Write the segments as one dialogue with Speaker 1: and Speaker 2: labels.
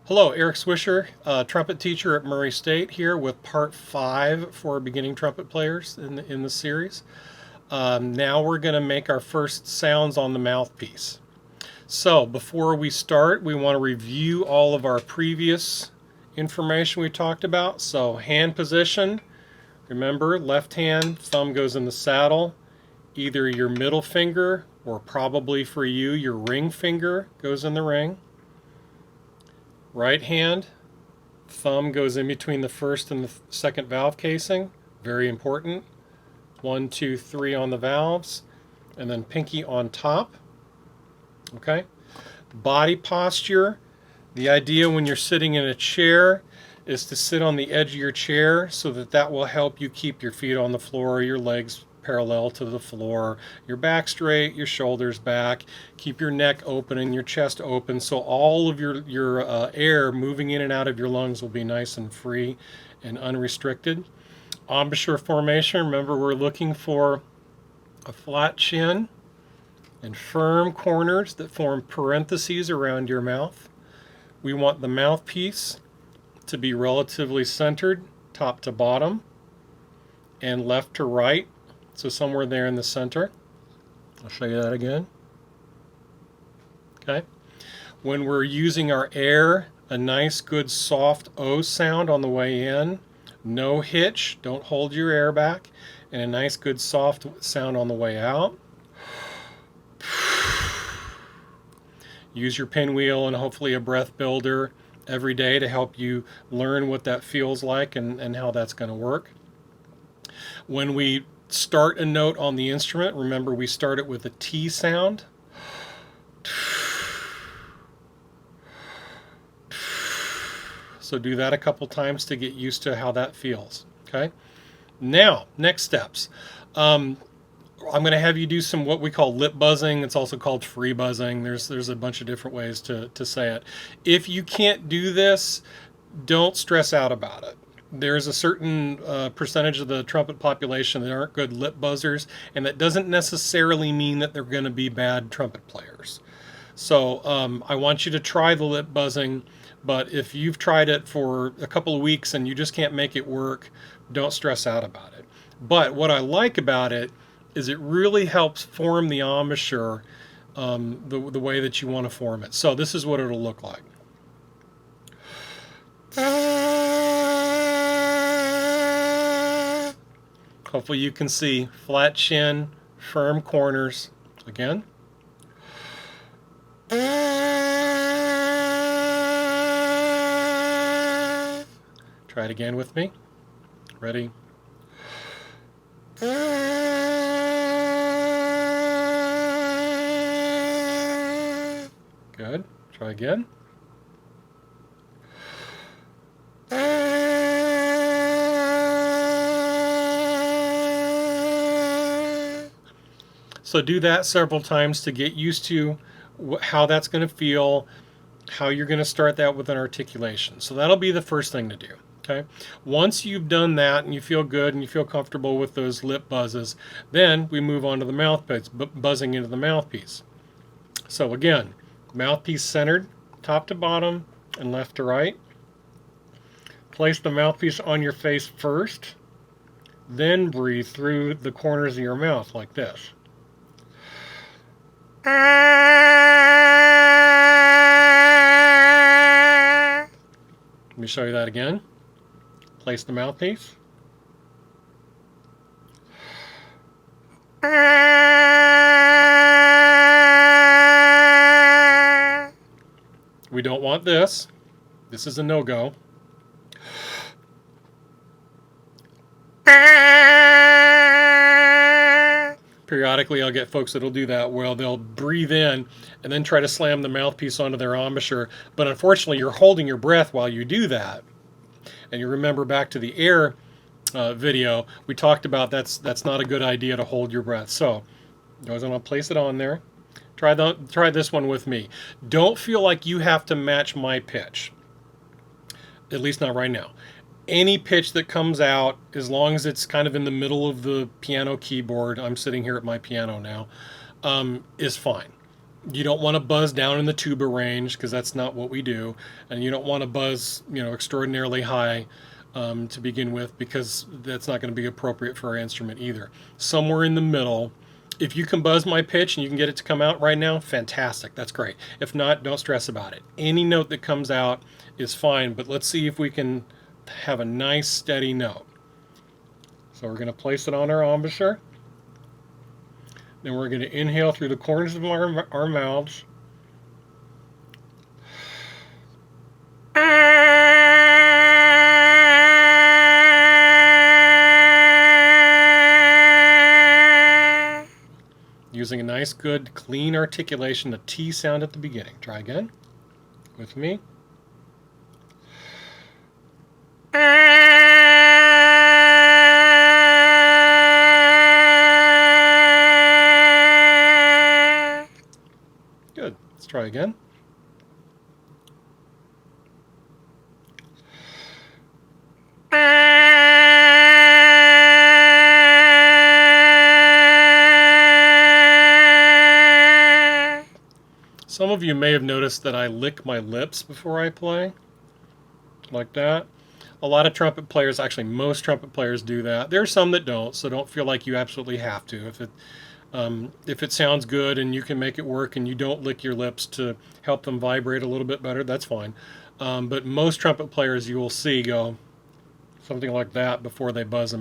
Speaker 1: Hello, Eric Swisher, trumpet teacher at Murray State, here with part 5 for beginning trumpet players in the series. Now we're going to make our first sounds on the mouthpiece. So before we start, we want to review all of our previous information we talked about. So hand position, remember left hand, thumb goes in the saddle. Either your middle finger or probably for you, your ring finger goes in the ring. Right hand, thumb goes in between the first and the second valve casing. Very important. 1, 2, 3 on the valves. And then pinky on top. Okay. Body posture. The idea when you're sitting in a chair is to sit on the edge of your chair so that will help you keep your feet on the floor, your legs parallel to the floor, your back straight, your shoulders back, keep your neck open and your chest open so all of your air moving in and out of your lungs will be nice and free and unrestricted. Embouchure formation, remember we're looking for a flat chin and firm corners that form parentheses around your mouth. We want the mouthpiece to be relatively centered, top to bottom, and left to right, so somewhere there in the center. I'll show you that again. Okay. When we're using our air, a nice good soft O sound on the way in, no hitch, don't hold your air back, and a nice good soft sound on the way out. Use your pinwheel and hopefully a breath builder every day to help you learn what that feels like and how that's going to work. When we start a note on the instrument, remember we start it with a T sound. So do that a couple times to get used to how that feels. Okay. Now, next steps. I'm going to have you do some what we call lip buzzing. It's also called free buzzing. There's a bunch of different ways to say it. If you can't do this, don't stress out about it. There's a certain percentage of the trumpet population that aren't good lip buzzers, and that doesn't necessarily mean that they're going to be bad trumpet players. So I want you to try the lip buzzing, but if you've tried it for a couple of weeks and you just can't make it work, don't stress out about it. But what I like about it is it really helps form the embouchure the way that you want to form it. So this is what it'll look like. Hopefully you can see flat chin, firm corners. Again. Try it again with me. Ready? Good. Try again. So do that several times to get used to how that's going to feel, how you're going to start that with an articulation. So that'll be the first thing to do. Okay. Once you've done that and you feel good and you feel comfortable with those lip buzzes, then we move on to the mouthpiece, buzzing into the mouthpiece. So again, mouthpiece centered, top to bottom and left to right. Place the mouthpiece on your face first, then breathe through the corners of your mouth like this. Let me show you that again. Place the mouthpiece. We don't want this. This is a no-go. Periodically I'll get folks that'll do that where they'll breathe in and then try to slam the mouthpiece onto their embouchure, but unfortunately you're holding your breath while you do that. And you remember back to the air video, we talked about that's not a good idea to hold your breath. So I was going to place it on there. Try this one with me. Don't feel like you have to match my pitch, at least not right now. Any pitch that comes out, as long as it's kind of in the middle of the piano keyboard, I'm sitting here at my piano now, is fine. You don't want to buzz down in the tuba range because that's not what we do, and you don't want to buzz, extraordinarily high to begin with, because that's not going to be appropriate for our instrument either. Somewhere in the middle. If you can buzz my pitch and you can get it to come out right now, fantastic. That's great. If not, don't stress about it. Any note that comes out is fine, but let's see if we can have a nice steady note. So we're going to place it on our embouchure. Then we're going to inhale through the corners of our mouths. Using a nice, good, clean articulation, a T sound at the beginning. Try again with me. Good. Let's try again. Some of you may have noticed that I lick my lips before I play, like that. A lot of trumpet players, actually most trumpet players do that. There are some that don't, so don't feel like you absolutely have to. If it sounds good and you can make it work and you don't lick your lips to help them vibrate a little bit better, that's fine. But most trumpet players you will see go something like that before they buzz the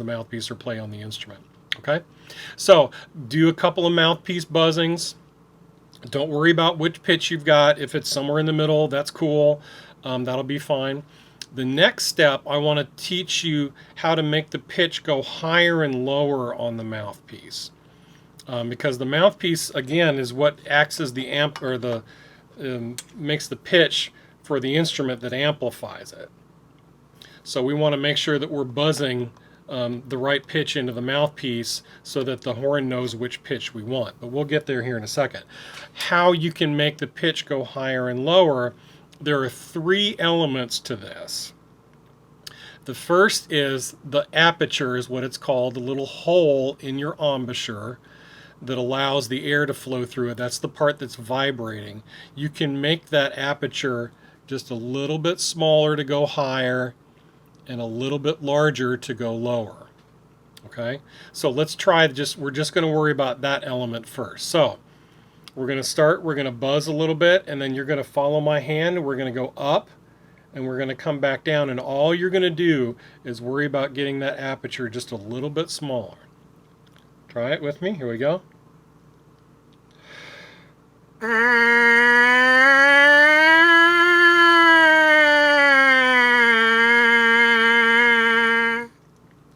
Speaker 1: mouthpiece or play on the instrument. Okay, so do a couple of mouthpiece buzzings. Don't worry about which pitch you've got. If it's somewhere in the middle, that's cool. That'll be fine. The next step, I want to teach you how to make the pitch go higher and lower on the mouthpiece. Because the mouthpiece, again, is what acts as the amp, or makes the pitch for the instrument that amplifies it. So we want to make sure that we're buzzing the right pitch into the mouthpiece so that the horn knows which pitch we want. But we'll get there here in a second. How you can make the pitch go higher and lower, there are 3 elements to this. The first is the aperture, is what it's called, the little hole in your embouchure that allows the air to flow through it. That's the part that's vibrating. You can make that aperture just a little bit smaller to go higher and a little bit larger to go lower. Okay, so let's try we're just going to worry about that element first. So we're going to buzz a little bit, and then you're going to follow my hand. We're going to go up and we're going to come back down, and all you're going to do is worry about getting that aperture just a little bit smaller. Try it with me. Here we go.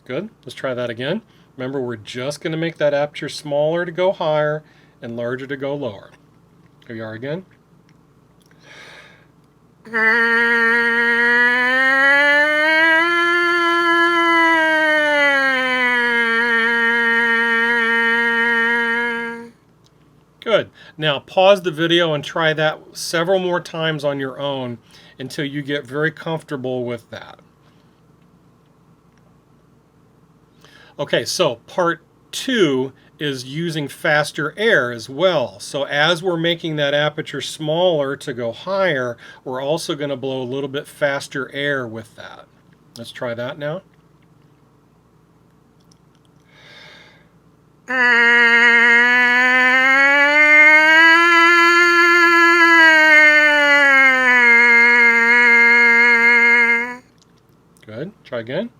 Speaker 1: Good. Let's try that again. Remember, we're just going to make that aperture smaller to go higher and larger to go lower. Here we are again. Good. Now pause the video and try that several more times on your own until you get very comfortable with that. Okay, so part 2 is using faster air as well. So as we're making that aperture smaller to go higher, we're also going to blow a little bit faster air with that. Let's try that now. Good. Try again.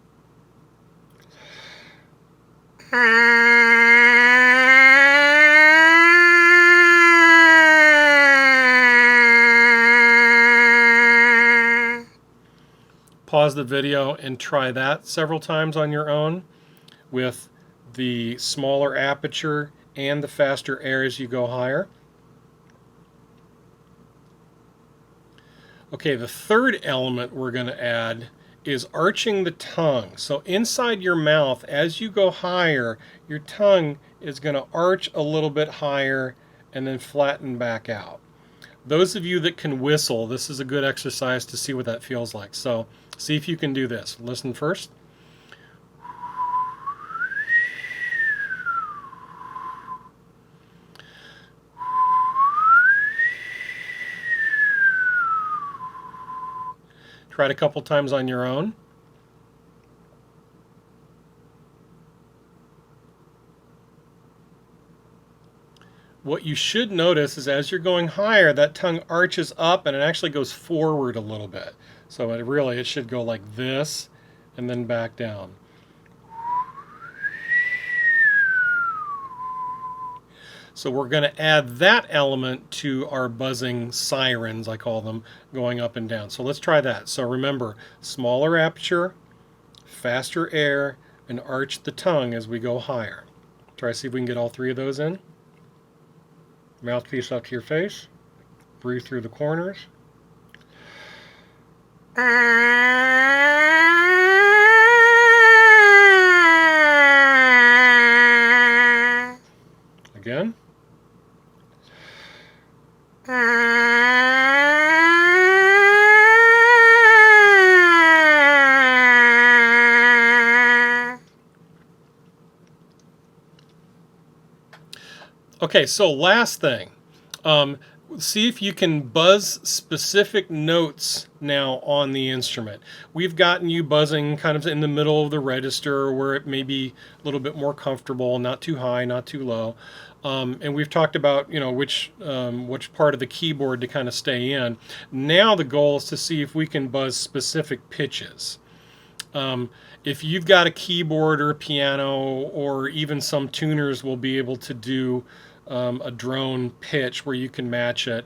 Speaker 1: Pause the video and try that several times on your own with the smaller aperture and the faster air as you go higher. Okay, the third element we're going to add is arching the tongue. So inside your mouth, as you go higher, your tongue is going to arch a little bit higher and then flatten back out. Those of you that can whistle, this is a good exercise to see what that feels like. So see if you can do this. Listen first. Try it a couple times on your own. What you should notice is as you're going higher, that tongue arches up and it actually goes forward a little bit. So it should go like this and then back down. So we're going to add that element to our buzzing sirens, I call them, going up and down. So let's try that. So remember, smaller aperture, faster air, and arch the tongue as we go higher. Try to see if we can get all three of those in. Mouthpiece up to your face. Breathe through the corners. Again. Okay, so last thing. See if you can buzz specific notes now on the instrument. We've gotten you buzzing kind of in the middle of the register where it may be a little bit more comfortable, not too high, not too low. And we've talked about, you know, which part of the keyboard to kind of stay in. Now the goal is to see if we can buzz specific pitches. If you've got a keyboard or a piano, or even some tuners will be able to do a drone pitch where you can match it.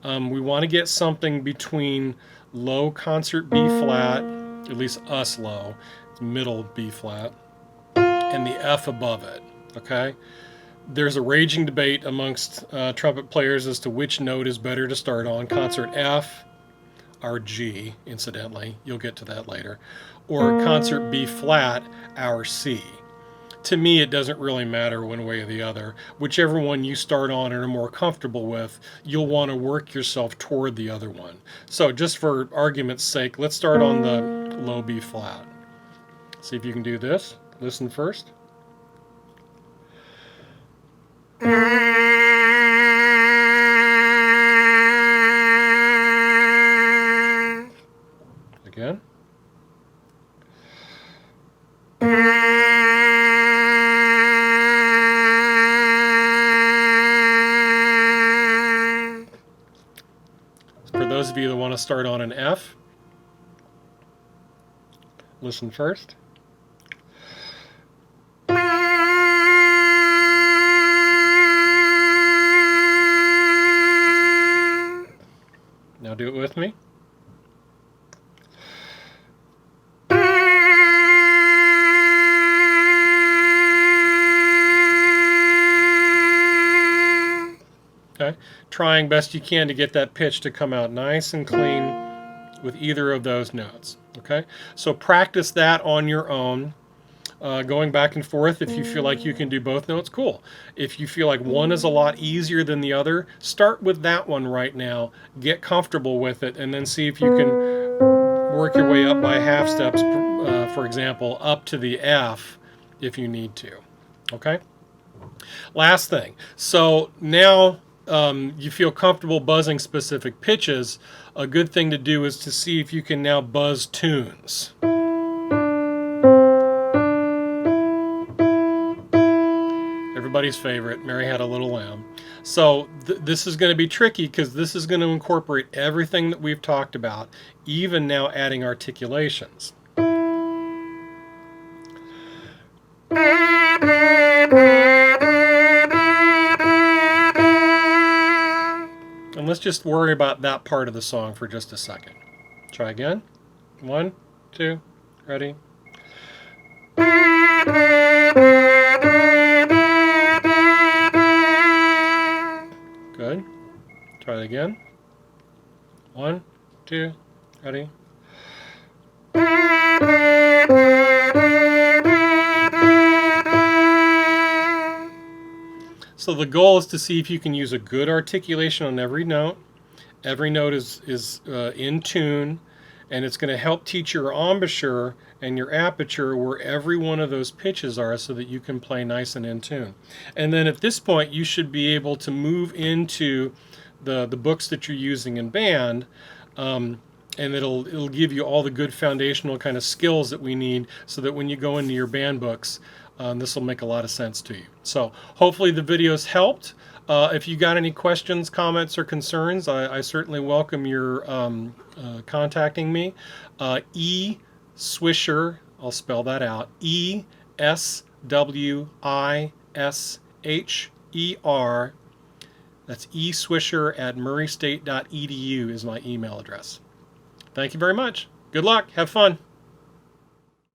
Speaker 1: We want to get something between low concert B flat, at least us low, middle B flat, and the F above it. Okay? There's a raging debate amongst trumpet players as to which note is better to start on, concert F or G, incidentally, you'll get to that later, or concert B flat, our C. To me, it doesn't really matter one way or the other. Whichever one you start on and are more comfortable with, you'll want to work yourself toward the other one. So just for argument's sake, let's start on the low B flat. See if you can do this. Listen first. Again. For those of you that want to start on an F, listen first. Now do it with me. Okay, trying best you can to get that pitch to come out nice and clean with either of those notes. Okay, so practice that on your own, going back and forth. If you feel like you can do both notes, cool. If you feel like one is a lot easier than the other, start with that one right now, get comfortable with it, and then see if you can work your way up by half steps, for example, up to the F if you need to. Okay, last thing. So now you feel comfortable buzzing specific pitches. A good thing to do is to see if you can now buzz tunes. Everybody's favorite, Mary Had a Little Lamb. So this is going to be tricky because this is going to incorporate everything that we've talked about, even now adding articulations. And let's just worry about that part of the song for just a second. Try again. 1, 2, ready. Good. Try it again. 1, 2, ready. So the goal is to see if you can use a good articulation on every note. Every note is in tune, and it's going to help teach your embouchure and your aperture where every one of those pitches are so that you can play nice and in tune. And then at this point, you should be able to move into the books that you're using in band. and it'll give you all the good foundational kind of skills that we need, so that when you go into your band books, this will make a lot of sense to you. So hopefully the videos helped. If you got any questions, comments, or concerns, I certainly welcome your contacting me. Swisher, I'll spell that out, ESWISHER. That's eswisher@murraystate.edu is my email address. Thank you very much. Good luck. Have fun.